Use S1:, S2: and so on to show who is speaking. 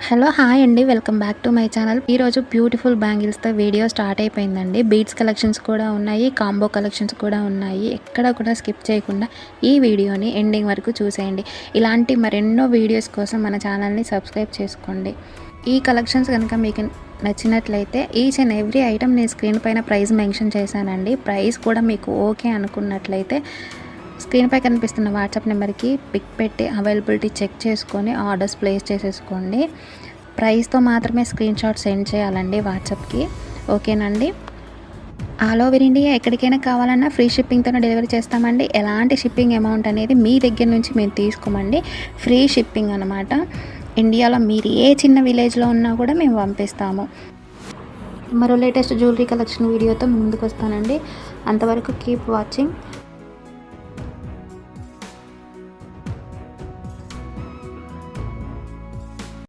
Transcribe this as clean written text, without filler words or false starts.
S1: Hello hi అండి, welcome back to my channel. ఈరోజు beautiful బ్యాంగిల్స్తో video start అయిపోయిందండి. Beads collections కూడా ఉన్నాయి, కాంబో కలెక్షన్స్ కూడా ఉన్నాయి. ఎక్కడ కూడా స్కిప్ చేయకుండా ఈ వీడియోని ఎండింగ్ వరకు చూసేయండి. ఇలాంటి మరెన్నో వీడియోస్ కోసం మన ఛానల్ని సబ్స్క్రైబ్ చేసుకోండి. ఈ కలెక్షన్స్ కనుక మీకు నచ్చినట్లయితే ఈచ్ అండ్ ఎవ్రీ ఐటమ్ నేను స్క్రీన్ పైన ప్రైస్ మెన్షన్ చేశానండి. ప్రైస్ కూడా మీకు ఓకే అనుకున్నట్లయితే స్క్రీన్పై కనిపిస్తున్న వాట్సాప్ నెంబర్కి పిక్ పెట్టి అవైలబిలిటీ చెక్ చేసుకొని ఆర్డర్స్ ప్లేస్ చేసేసుకోండి. ప్రైస్తో మాత్రమే స్క్రీన్ షాట్ సెండ్ చేయాలండి వాట్సాప్కి, ఓకేనండి. ఆల్ ఓవర్ ఇండియా ఎక్కడికైనా కావాలన్నా ఫ్రీ షిప్పింగ్తోనే డెలివరీ చేస్తామండి. ఎలాంటి షిప్పింగ్ అమౌంట్ అనేది మీ దగ్గర నుంచి మేము తీసుకోమండి, ఫ్రీ షిప్పింగ్ అనమాట. ఇండియాలో మీరు ఏ చిన్న విలేజ్లో ఉన్నా కూడా మేము పంపిస్తాము. మరో లేటెస్ట్ జ్యువెలరీ కలెక్షన్ వీడియోతో ముందుకు వస్తానండి. అంతవరకు కీప్ వాచింగ్.